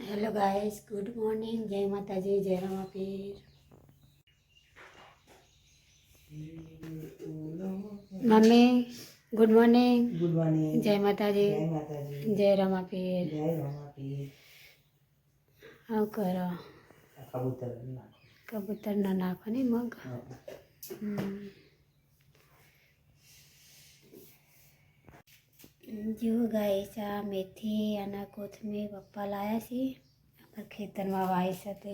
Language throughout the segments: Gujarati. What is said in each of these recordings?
Hello guys, good morning. जय माता जी, जय रामा पीर। Mummy good morning. Good morning. जय माता जी, जय माता जी, जय रामा पीर। जय रामा पीर। हाँ करो कबूतर कबूतर ना नाखो नहीं मग। जो गाइस आ मेथी અને કોથમીર પપ્પા લાયા છે ખેતરમાં વાવી સાથે।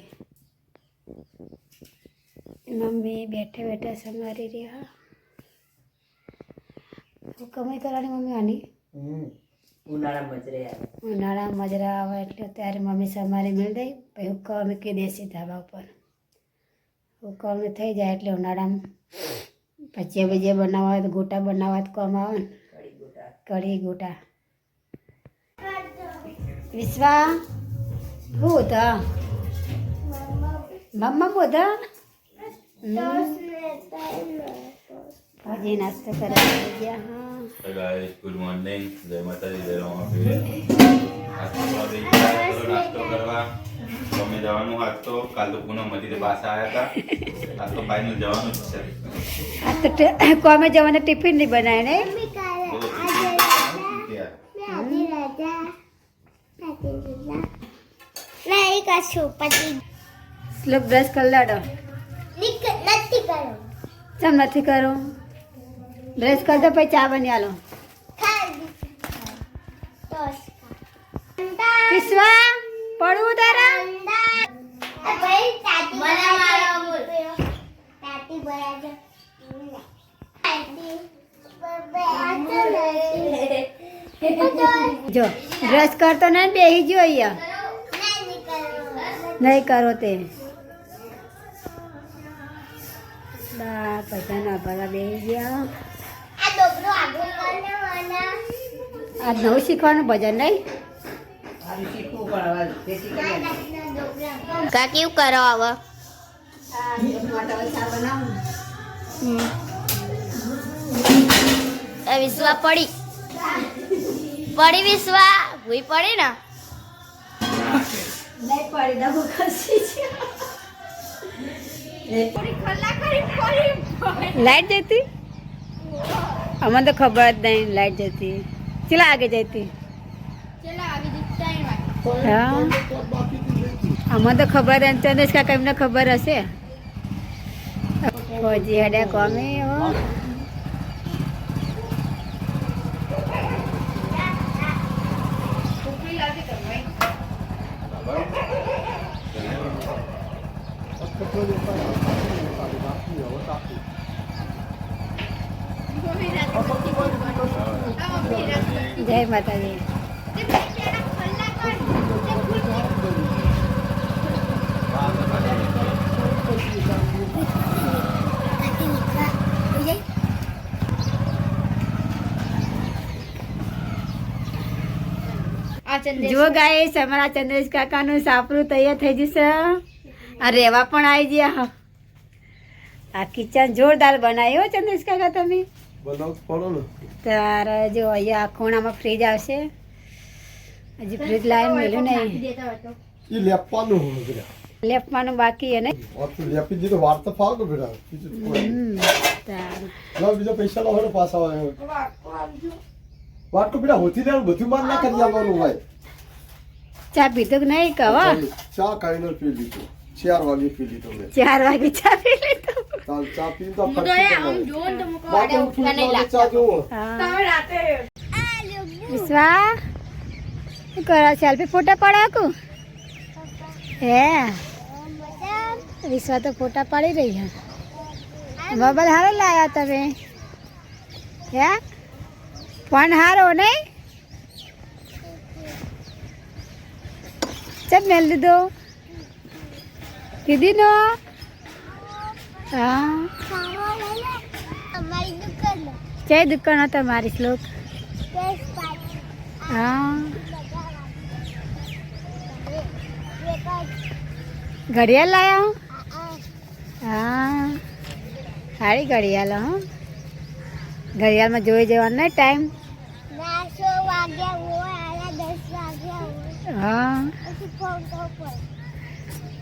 મમ્મી બેઠે બેઠે સંભાળી રહ્યા। કમાઈ કરવાની મમ્મી આની ઉનાળા મજરે આવે। ઉનાળા મજરા આવે એટલે ત્યારે મમ્મી સમારી મેળ દઈ પછી હુક્કા મૂકી દેશે ધાબા ઉપર। હુક્કા થઈ જાય એટલે ઉનાળામાં ભજીયા ભજીયા બનાવવા હોય તો ગોટા બનાવવા તો કામ આવે ને। कड़ी गोटा विश्वा होता मम्मा होता भाजी नाश्ता करा गया। हाँ गाइस, गुड मॉर्निंग। जय माता दी, जय रामा पीर। नाश्तो करवा मम्मी जवानु आज तो काल तो पुनः मती के पास आया था। आज तो फाइनल जवानु છે। आज तो कोमे जवाने टिफिन नहीं बनाए ने। नहीं कछु पति स्लोक ब्रश कर लाडो नहीं करो चम नहीं करो ब्रश कर दो पे चा बनिया लो। विश्वा पढ़ू तारा भाई टाटी बना मारो टाटी बना दो जो ब्रश कर तो नहीं बेही जो या नहीं करो ते भजन भला बेही गया। आज नव शीखवानु भजन नहीं काकी करो आवा विश्वा पड़ी पड़ी विश्वा हुई पड़ी ना नहीं पड़ी दबो खसी लाइट जाती अमन तो खबर नहीं लाइट जाती चला आगे जाती। हाँ अमन तो खबर है चंद्रेश का कहीं खबर हसे फौजी हड्या कौमे हो जय माता जी। જો ગાઈસ અમારા ચંદ્રેશ કાકાનું સાપરું તૈયાર થઈ જશે આ રેવા પણ આવી ગયા। આ કિચન જોરદાર બનાવ્યો ચંદ્રેશ કાકા તમે તારે જો અહીંયા ખૂણામાં ફ્રીજ આવશે હજી ફ્રીજ લાઈન મળ્યું નહીં લેપવાનું બાકી હે ને લેપી દીધો વાર તો ફાવ કે બેટા બીજા પૈસા લાવો પાછા આવે વાત તો બેટા હોતી દેવાનું બધું માર ના કરી આવવાનું હોય। ચા પીધો કે નહીં કવા ચા કાઈને પી લીધો 4 વાગે પી લીધો મેં 4 વાગે ચા પી લીધો ચાલ ચા પી તો ચા જો તમે રાતે વિશ્વા શું કરો સેલ્ફી ફોટા પડાકો હે વિશ્વા તો ફોટા પાડી રહી है મોબાઈલ હારો લાયા તમે હે फोन हारो नहीं सब मेल दो दीदी नो। हाँ चाय दुकान है तुम्हारी श्लोक। हाँ घड़ियाल लाया हूँ। हाँ सारी घड़ियाल हूँ घड़ियाल में जोई जवान नहीं टाइम 9 वाग्या वो आया 10 वाग्या હા પછી ફોન કરો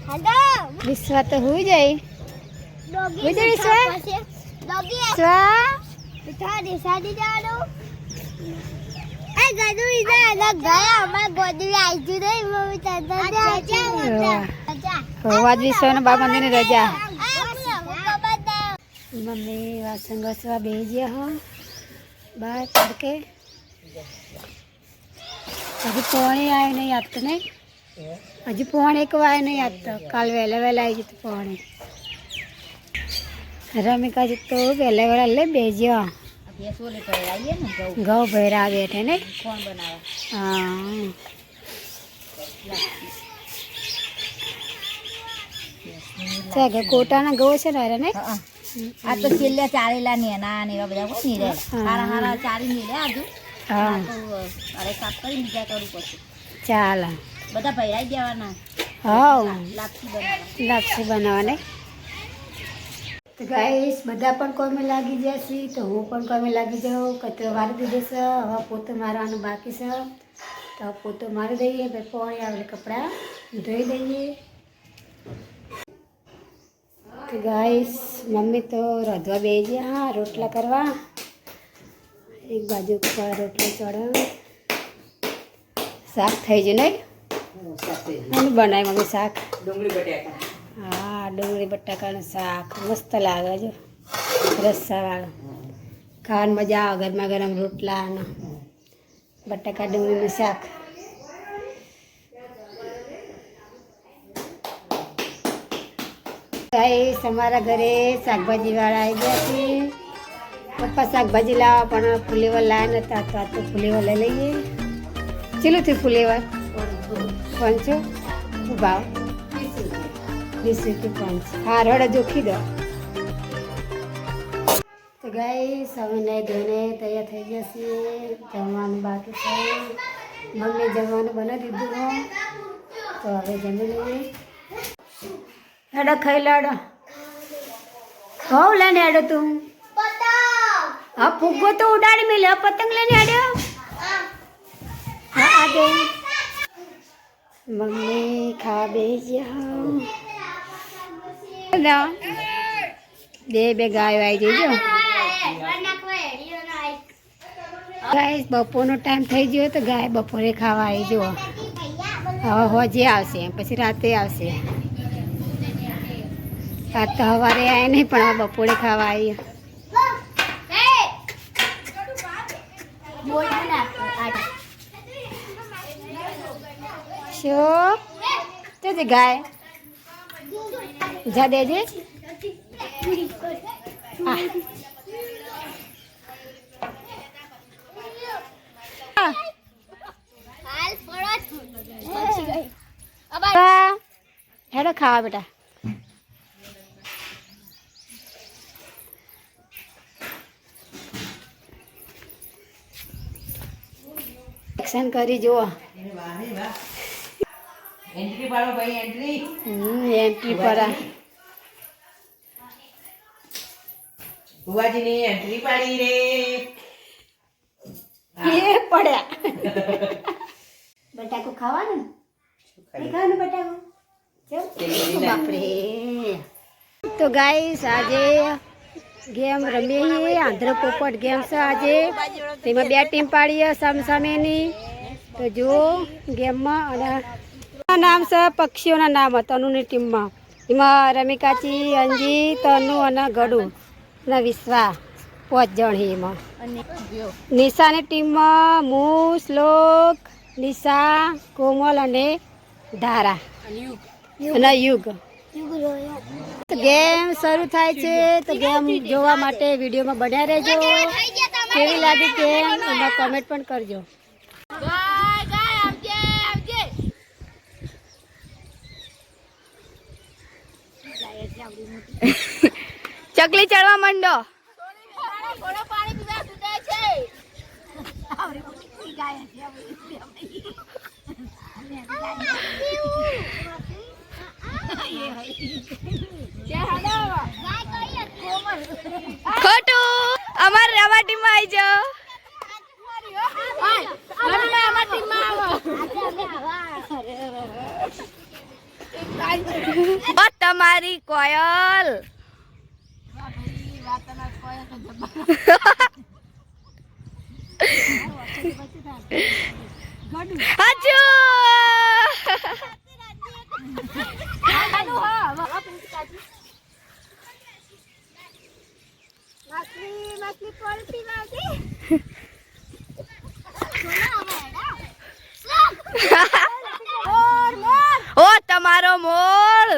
હેલો વિશ્વા તો હું જાય ડોગી હું જાય વિશ્વા ડોગી વિશ્વા બેટા દેસાડી જાડો એ ગદુ ઈદા ના ગયા અમાર ગોદરી આવી જ નહીં મમ્મી તાતા વાજ વિશ્વાના બા મંદિરની રજા આ મમ્મી વાસણ ઘસવા બેસી ગયા હો બહાર તડકે હજી પોણી આવ્યો નહીં યાદ તો નહીં હજી પોણ એક વાય નહીં યાદ તો કાલ વહેલા વહેલા આવી જતું પોણે રમિકાજી તો વહેલા વહેલા લે બેસ્યો ઘઉં ભેરા બેઠે ને હા ચાલે કોટાના ઘઉં છે ને ને આ તો છેલ્લે ચારેલા નેના ને એવા બધા કોઈ નહીં રહે હારા હારા ચારી નહીં રહે આજુ હા અરે સાફ કરી બીજા કરું પછી ચાલે બધા ભૈરાઈ દેવાના હા લાપસી બનાવવા લાપસી બનાવવાને તો ગાઈસ બધા પણ કોમે લાગી જશે તો હું પણ કોમે લાગી જાઉં કચરો વારી દીધો છે હવે પોતો મારવાનું બાકી છે તો પોતો મારી દઈએ પછી પોણી આવે કપડાં ધોઈ દઈએ તો ગાઈસ મમ્મી તો રાંધવા બેસી ગયા હા રોટલા કરવા એક બાજુ પર રોટલો ચડાવ શાક થઈ ગયું નહીં શું બનાય મમ્મી શાક ડુંગળી બટાકા હા ડુંગળી બટાકાનું શાક મસ્ત લાગે છે રસ્સાવાળું ખાવાની મજા આવે ગરમા ગરમ રોટલા અને બટાકા ડુંગળીનું શાક ગાઈસ અમારા ઘરે શાકભાજીવાળા આવી ગયા છે પપ્પા શાકભાજી લાવવા પણ ફુલેવર લાવ્યા નતા તો આ તો ફુલેવર લઈ લઈએ ચેલું થયું ફુલેવર 500 ભાવ 20 રૂપિયા 5 હા રડ જોખી દો તો ગાઈસ હવે નહીં ધોઈને તૈયાર થઈ જશે જમવાનું બાકી છે મમ્મી જમવાનું બનાવી દીધું તો હવે જમી લઈએ હેડો ખાઈ લાડો હોવ લઈને હેડો તું હા ફુગ્ગો તો ઉડાડી મેલ્યો પતંગ લઈને હેડ્યો હા આગે મમ્મી ખા બેસ્યા બે ગાયો આવી જઈજો ગાય બપોરનો ટાઈમ થઈ ગયો તો ગાય બપોરે ખાવા આવી જુઓ હવે હોજે આવશે પછી રાતે આવશે આજ તો સવારે આવ્યા નહીં પણ હવે બપોરે ખાવા આવી શું છે ગાય જા દેજે હેડો ખાવા બેટા એક્શન કરી જુઓ એન્ટ્રી પાડો ભાઈ એન્ટ્રી એન્ટ્રી પર ભુવાજીની એન્ટ્રી પાડી રે એ પડ્યા બટાકો ખાવાનું ખાવાનું બટાકો બાપરે તો ગાઈસ આજે ગેમ રમીએ આંધ્ર પોપટ ગેમ છે આજે તેમાં 2 ટીમ પાડીએ સામસામેની તો જો ગેમમાં અને નામ છે પક્ષીઓના નામ તનુની ટીમમાં એમાં રમિકાચી અંજી તનુ અને ગડુ અને વિશ્વા 5 જણ એમાં નિશાની ટીમમાં હું શ્લોક નિશા કોમલ અને ધારા અને યુગ ગેમ શરૂ થાય છે તો ગેમ જોવા માટે વિડીયોમાં બન્યા રહેજો કેવી લાગી ગેમ એમાં કમેન્ટ પણ કરજો ચકલી ચડવા માંડો ખોટું અમાર રવા ટીમમાં આવી જાઓ ઓ તમારી કોયલ હાચુ મછલી પલટી વાગે ઓ તમારો મોર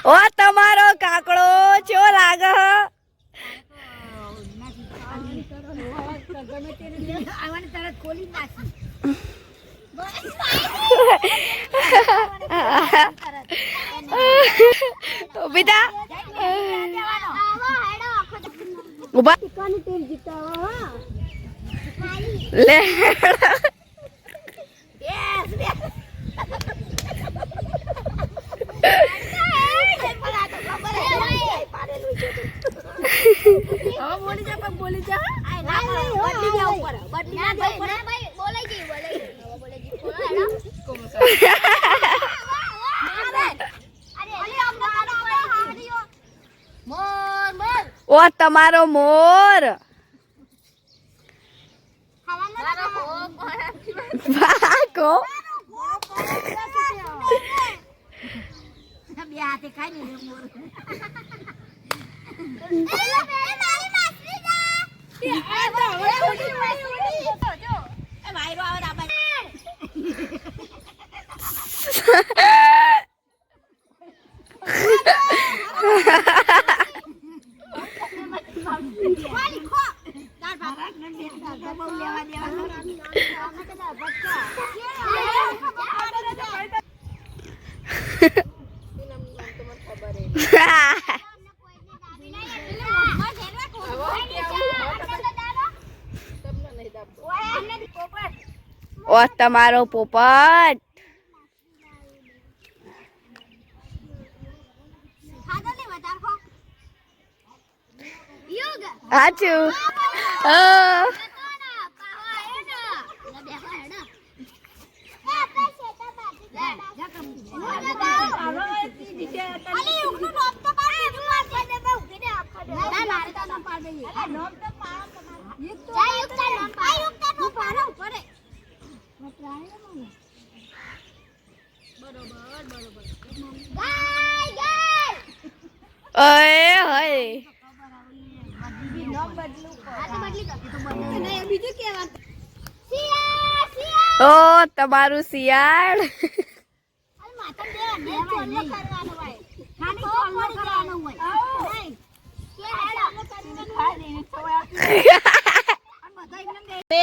ઓ તમારો કાકડો ચો લાગ બેટા ઉભા લે ઓ તમારો મોર ભાગો ઓ તમારો પોપટ હાચું ઓય હોય ઓ તમારું શિયાળ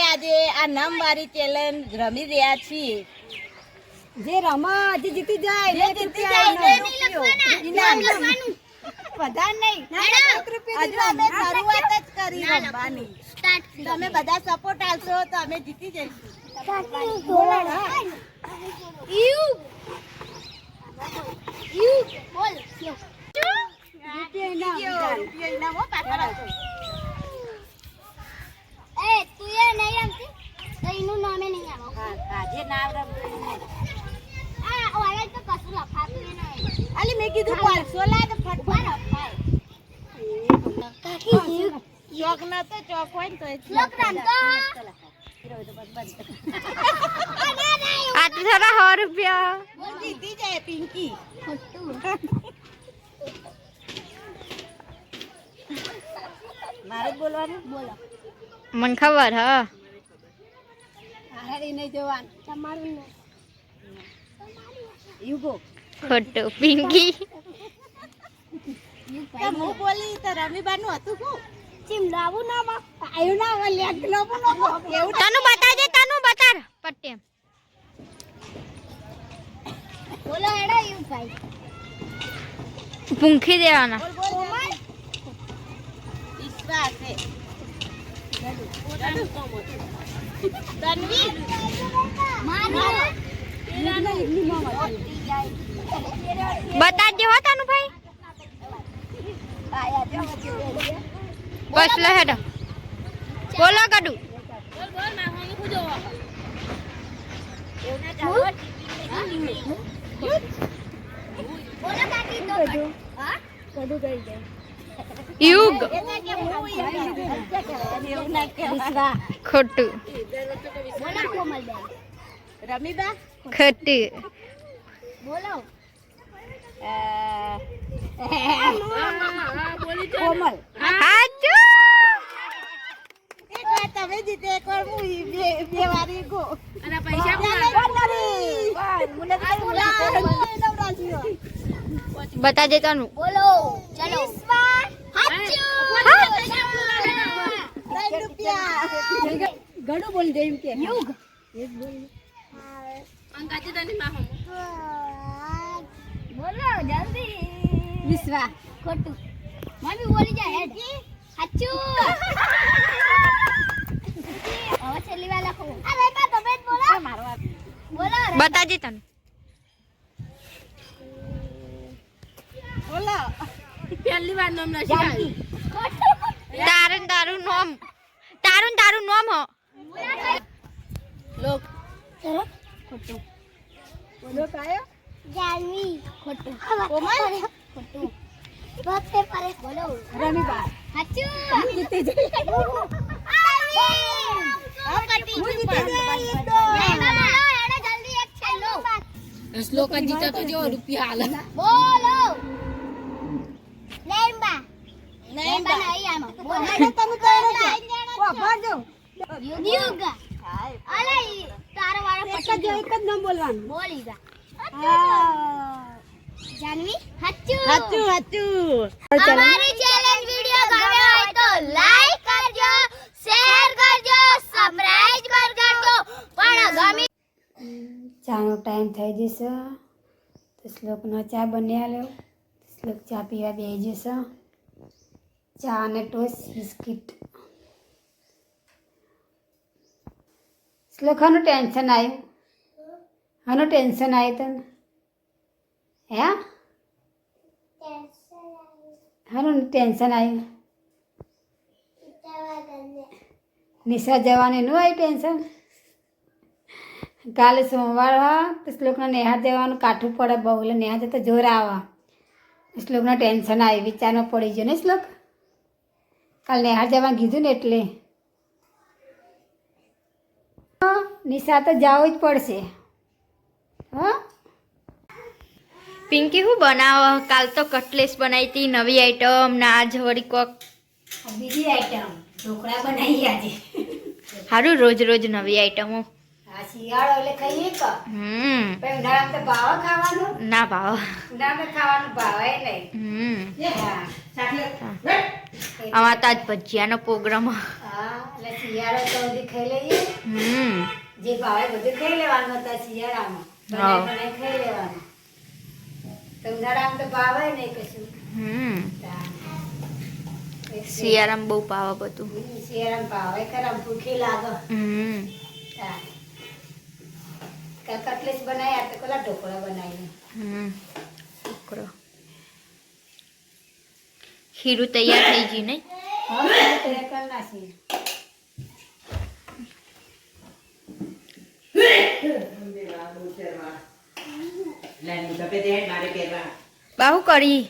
આજે આ નામવાળી ચેલેન્જ રમી રહ્યા છીએ. જે રમા જે જીતી જાય જે જીતી જાય એને ઇનામ બધા નહીં. હજુ અમે શરૂઆત જ કરી રમવાની. તમે બધા સપોર્ટ આપશો તો અમે જીતી જઈશું. મેં કીધું 500 લાગે ફટફટ ચોક ના તો ચોક હોય ને તો આટલું સારા 100 રૂપિયા જીતી જાય પિંકી. મારે જ બોલવાનું. બોલો. મને ખબર હ નહીં જોવાનું તમારું યુગો ખોટું પિંકી તો હું બોલી તો રમીબાનું હતું શું ચીમડાવું ના માં આયું ના આવે લેગ લોબો નો એવું તનું બતાજે તનું બતાર પટ્ટે બોલો હેડા યુ ભાઈ પૂંખી દેવાના કોમલ વિશ્વાસ છે તન્વી બતાજે હો તનું ભાઈ બસ લે હેડો બોલો કડુ બોલો કાકી તો હા કદું કરી દે યુગ એવું ના કહેવાય. ખોટું બોલો કોમલ બેન રમીબા ખોટું બોલો કોમલ હાચું એક વાર તમે જીતે એક વાર હું બે વાર ઈગો અને પૈસા બતાજે તનું બોલો ચલો ઘણું બોલી દે એમ કે યુગ બોલો જલ્દી વિશ્વા ખોટું મમ્મી બોલી જાય હેડ સાચું હવે છેલ્લી વાર લખો અરે કા તમે જ બોલો બોલો બતાજે તનું બોલો તારું નોમ હો લોક બોલો કાયો જાનવી ખોટું કોમલ ખોટું વખતે પરે બોલો રમીબા સાચું જીતે જઈ બોલો જલ્દી એક છેલ્લો શ્લોક જીતા તો જો રૂપિયા હાલ બોલો લેમ્બા લેમ્બા નહીં આમાં બોલો તમે કહો કો ભાજો યુગ અલે તારો વાળો એક જ નામ બોલવાનું બોલી જા જાનવી સાચું હાચું હાચું અમારી ચેલેન્જ વિડિયો ગમે હોય તો લાઈક કરજો શેર કરજો સબસ્ક્રાઇબ કરજો પણ ગમી ચાનો ટાઈમ થઈ જશે તો શ્લોકનો ચા બની આવ્યો શ્લોક ચા પીવા બેસી જશે ચા અને ટોસ્ટ બિસ્કિટ શ્લોક આનું ટેન્શન આવ્યું આનું ટેન્શન આવ્યું તને હે હાનું ટેન્શન આવ્યું નિશા જવાની નું આવ્યું ટેન્શન કાલે સોમવાર હા તો શ્લોકને નેહાર જવાનું કાઠું પડે બહુ એટલે નેહાર જતા જોર આવા શ્લોકને ટેન્શન આવી વિચારમાં પડી ગયો ને શ્લોક કાલે નેહાર જવાનું કીધું ને એટલે નિશા તો જવું જ પડશે હા પિંકી હું બનાવ કાલ તો કટલેસ બનાવી હતી નવી આઈટમ ના આજ વળી કોક બીજી આઈટમ ઢોકળા બનાવી આજે સારું રોજ રોજ નવી આઈટમો આ શિયાળો એટલે ખાઈએ ક પછી ઉનાળામાં તો ભાવ ખાવાનું ના ભાવ ઉનાળામાં ખાવાનું ભાવે નહીં હા આમાં તો આજ ભજીયાનો પ્રોગ્રામ હા એટલે શિયાળો તો બધી ખાઈ લઈએ જે ભાવે બધું ખાઈ લેવાનું હતા શિયાળામાં હા. બનાવી ખાઈ લેવાનું તો ઉનાળામાં તો ભાવે નહીં કશું શિયાળામાં બહુ ભાવ બધું શિયાળામાં ભાવે ખરા ભૂખી લાગે કટલેસ બનાવ્યા તો પેલા ઢોકળા બનાવીને છોકરો ખીરું તૈયાર થઈ ગયું નહીં હા તૈયાર કરી નાખીએ બાહુ કરી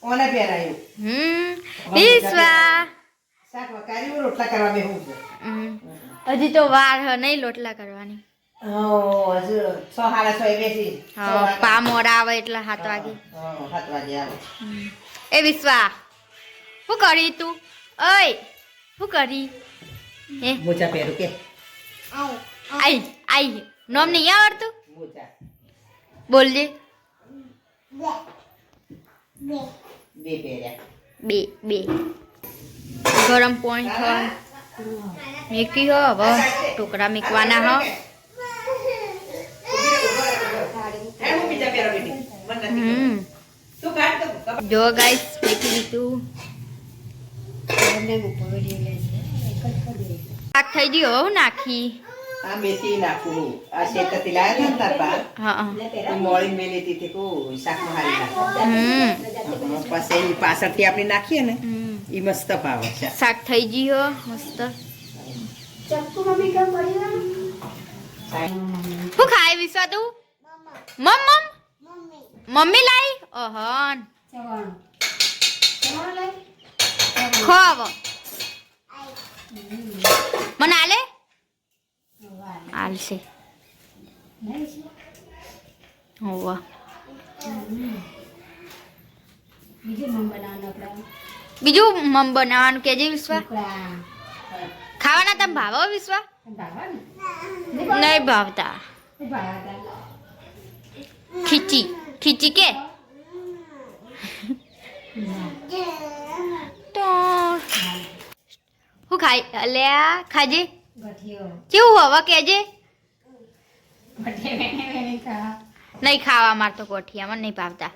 ઓને પહેરાયું વિશ્વા શાક વઘાર્યું રોટલા કરવા બેહું છું હજી તો વાર હ નહીં લોટલા કરવાની હજુ 6:30 બેસી પા મોડા આવે એટલે 7 વાગે 7 વાગે આવે એ વિશ્વા શું કરી તું ઓય શું કરી હે મોચા પહેરું કે આઈ આઈ નોમ નહીં આવડતું મોજા બોલજે બે પહેર્યા બે બે ગરમ પાણી હ મેકી હો હવે ટુકડા મૂકવાના હ હે હું બીજા પહેરો બેટી મને નથી હમ તું કાઢ તો જો ગાઈસ મેકી દીધું એમને મૂકો વિડીયો લે છે એક જ કરી શાક થઈ ગયું હવે નાખી આ મેથી નાખું આ શેકતી લાયા હતા ને તાર પા હા મોળી મેલી હતી કો શાકમાં હારી નાખો હમ પછી પાછળથી આપણે નાખીએ ને હમ. એ મસ્ત ભાવે છે શાક થઈ ગયું મસ્ત ચક્કુ મમ્મી કેમ કરી શું ખાય વિશ્વા તું મમ મમ્મી લાઈ ઓહન ચવાણું ચવાણું લઈ ખોવ મને આલે વાહ આલશે નહીં છે હોવા બીજું મમ બનાવવાનું આપણે બીજું મમ બનાવવાનું કેજે વિશ્વા ઢોકળા ખાવાના તમે ભાવો વિશ્વા ભાવા ને નહીં ભાવતા ભાવા ખીચી ખીચી કે તો હું ખાઈ અલ્યા ખાજે ગઠિયો કેવું હવે કેજે ગઠિયા વેણે વેણે ખા નહીં ખાવા માર તો કોઠિયા મને નહીં ભાવતા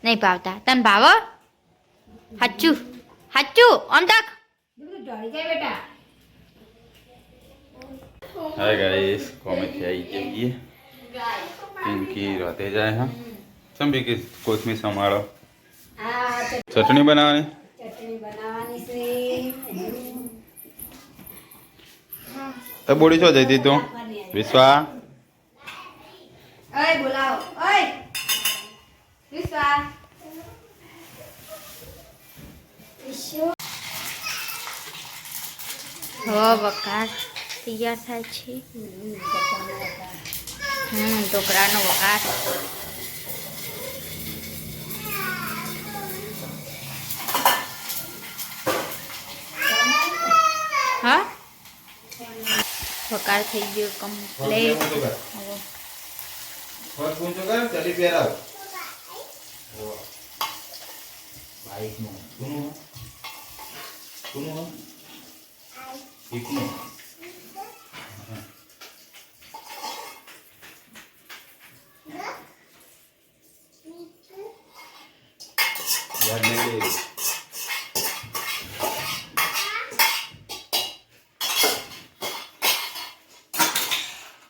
નહીં ભાવતા તને ભાવ હાચું હાચું આમ તક બધું ઢળી જાય બેટા हाय गाइस कॉमेडी आई चाहिए पिंकी रहते जाए हाँ समझी कि कोथमीर संभालो આ चटनी बनानी ચટણી બનાવવાની છે तो बोली छो जयती तू विश्वा ઓય બોલાવો ઓય વિશ્વા હવે વકાર તૈયાર થાય છે ઢોકળાનો વકાર હા વકાર થઈ ગયો કમ્પ્લીટ चली पेरा बाइक में सुनो सुनो इतने यार नहीं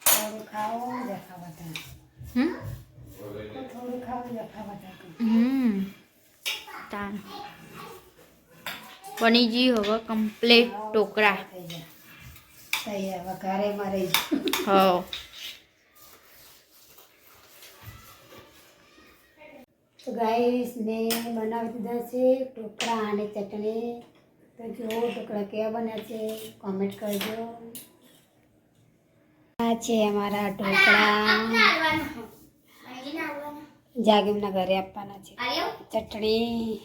થોડું ખાઓ જખા બતા હમ થોડું ખાઓ જખા બતા તાન બની ગઈ હવે કમ્પ્લીટ ટોકરા થઈ જાય તૈયાર વઘારે મારે હો તો ગાઈસ મેં બનાવી દીધા છે ઢોકળા અને ચટણી તો જો ઢોકળા કેવા બન્યા છે કોમેન્ટ કરજો આ છે અમારા ઢોકળા જાગીમના ઘરે આપવાના છે ચટણી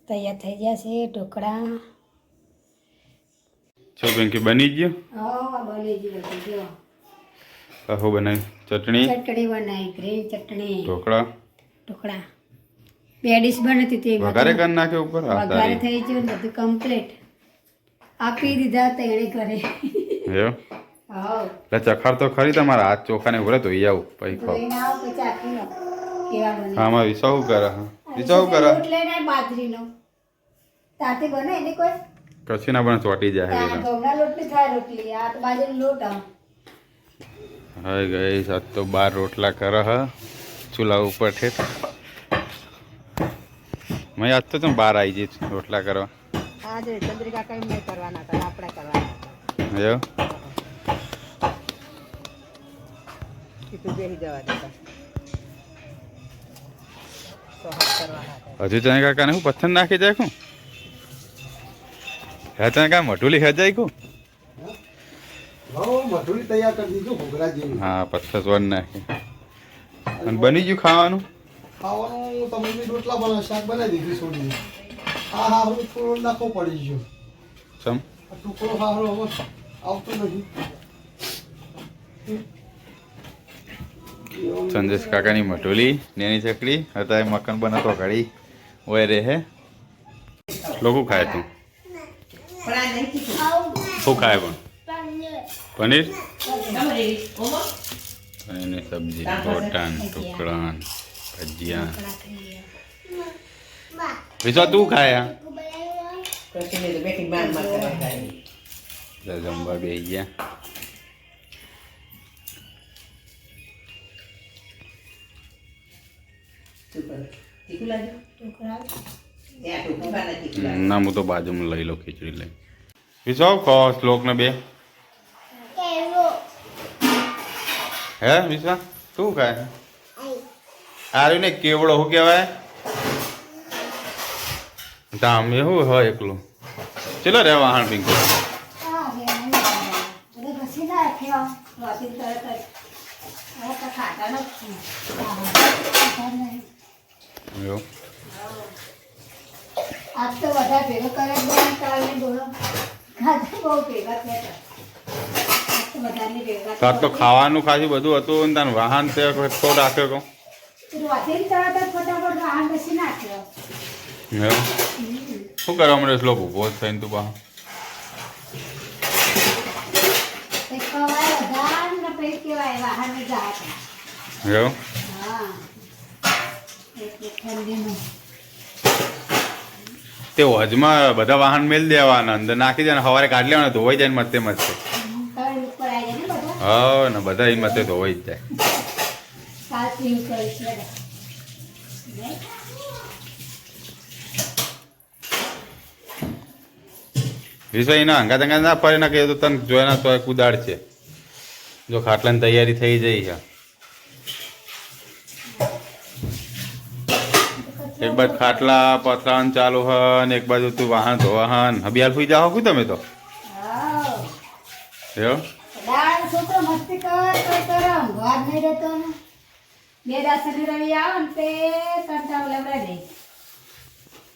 તૈયાર થઈ ગયા છે ઢોકળા छो पिंकी बनी गयो હા બની ગયું જો हो बनाई चटनी ચટણી બનાવી ગ્રીન ચટણી ढोकड़ा ઢોકળા બે ડીશ બની હતી वघारे कर नाखे ऊपर हाँ વઘારે सारी થઈ ગયું ને બધું કમ્પ્લીટ આપી દીધા તેણે ઘરે एवं હાવ એટલે ચખાડ તો ખરી તમારા હાથ ચોખા ને ઉભરે ધોઈ આવું પછી ખાવ ધોઈને આવો પછી આપી લો કેવા બને હા માં વિસા શું કરે હા વિસા શું કરે લોટ લઈને આય બાજરીનો તાતે બને એને કોઈ કશું ના પણ ચોટી જાય આ વેલા ઘઉંના લોટની થાય રોટલી આ તો બાજરીનો લોટ આવ હાય ગાઈસ આજ તો 12 રોટલા કરે હ ચૂલા ઉપર ઠેઠ મેં આજ તો તમે 12 આવી જઈ રોટલા કરવા આજે ચંદ્રિકા કઈ નહીં કરવાના હતા આપણે કરવાના હતા એવું કીધું બેસી જવા દેતા સોહાગ કરવાના હતા હજુ તને કાકાને હું પથ્થર નાખી જાય કું હે તને કા મઢુલી હે જાય કું હા મઠુરી તૈયાર કરી દીધું ઘોઘરા જેવી હા પથ્થર વન નાખી અને બની ગયું ખાવાનું ખાવાનું તમે બી રોટલા બનાવ શાક બનાવી દીધું છોડી હા હા હું થોડો નાખવો પડી ગયો સમ આ ટુકડો હારો હવે આવતો નથી. સંદેશ કાકાની મટોલી નેની ચકડી હતા મકાન બનાતો ઘડી ઓય રે હે લોકો ખાય તું શું ખાય પણ પનીર પનીરની સબ્જી રોટાન ટુકડાન ભજીયા વિશ્વા તું ખાય જમવા બે ગયા ના હું તો બાજુમાં લઈ લો ખીચડી લઈ વિશ્વા કહો શ્લોક ને બે હે વિશ્વા શું ખાય આર્યું ને કેવડો શું કહેવાય ધામ એવું હોય એકલું ચલો રે વાહન પિંકો એવું આજ તો બધા ભેગા કર્યા કાલની બોલો ખાધા બહુ ભેગા થયા હતા બધાને ભેગા તાર તો ખાવાનું ખાસું બધું હતું ને તાર વાહન તે તો રાખ્યો કહું રોટીને તરત જ ફટાફટ વાહન બેસી નાખ્યો એવું શું કરવા મળે શ્લોક ઊભો જ થઈને તું બહાર કવાય વધાર ને પછી કહેવાય વાહન જાત એવું હા એટલે ઠંડીનું તે હોજમાં બધા વાહન મેલ દેવાના અંદર નાખી દે ને સવારે કાઢી લેવાના ધોવાઈ જાય ને મતે મતે તળ ઉપર આવી જાય ને બધા હા ને બધા એ મતે ધોવાઈ જ જાય સાચી કરીશ બધા વિશ્વ એના હંગા તંગા ના ફરે ના કહે તો તને જોયા તો કુદાડ છે જો ખાટલાની તૈયારી થઈ જઈ છે એક બાજુ ખાટલા પતરાન ચાલુ હ ને એક બાજુ તું વાહન ધોવા હન હબિયાલ સુઈ જાઓ કું તમે તો હા એવું દાળ છોકરો મસ્તી કર ઊંઘવા જ નહીં રહેતો ને બે દાસની રવિ આવે ને તે કંટાળો લેવડા દે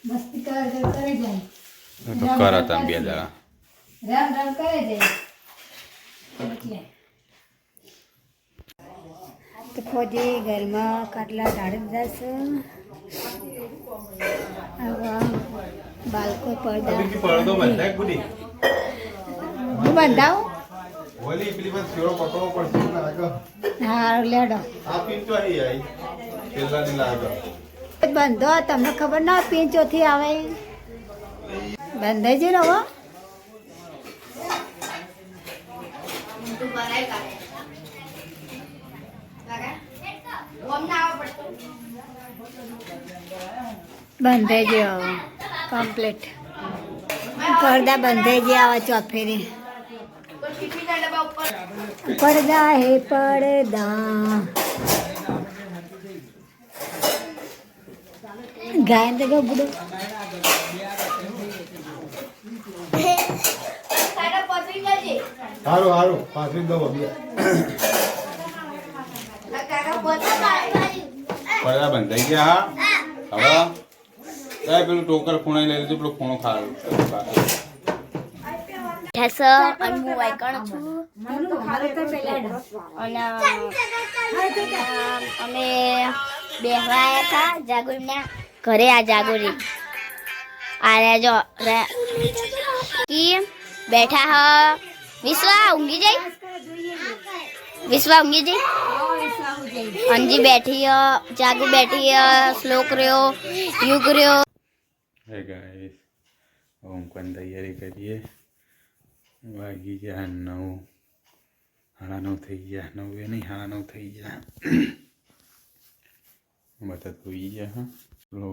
મસ્તી કરે જાય તો કર હતા બે દાડા રમ કરે જાય એટલે તો ખોજી ઘરમાં કાટલા ઢાળી જશે હવે બાળકો પડદા હું બંધાવું હા લેડો બંધો તમને ખબર ના પીન ચોથી આવે બંધાઈ જ રહો બંધાઈ જ આવો કમ્પ્લીટ પડદા બંધાઈ જ આવા ચોફેરી પડદા હે પડદા ગાયન તો ગબડું હારું હારું પાછળ દો પડદા બંધાઈ ગયા હા હવે પેલું ટોકર ખૂણાઈ લઈ લીધું પેલું ખૂણો ખાવાનું ઠેસ અને હું વાયકણ છું અને અમે બેહવા આવ્યા હતા જાગુરીના ઘરે આ જાગુરી આ જો કી બેઠા હ વિશ્વા ઊંઘી જઈ વિશ્વા ઊંઘી જઈ અંજી બેઠી જાગુ બેઠી શ્લોક રહ્યો યુગ રહ્યો હે ગાઈસ ઊંઘવાની તૈયારી કરીએ વાગી ગયા 9 9:30 થઈ ગયા 9 નહીં 9:30 થઈ ગયા બધા હોઈ ગયા હા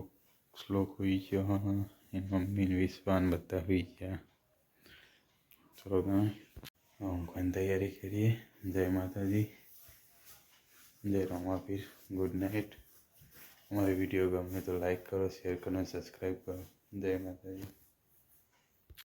શ્લોક હોઈ ગયો હા એની મમ્મી ને વિશ્વાન બધા હોઈ ગયા ચલો તમે ઊંઘવાની તૈયારી કરીએ જય માતાજી જય રમાપીર ગુડ નાઇટ અમારી વિડીયો ગમે તો લાઈક કરો શેર કરો સબસ્ક્રાઈબ કરો જય માતાજી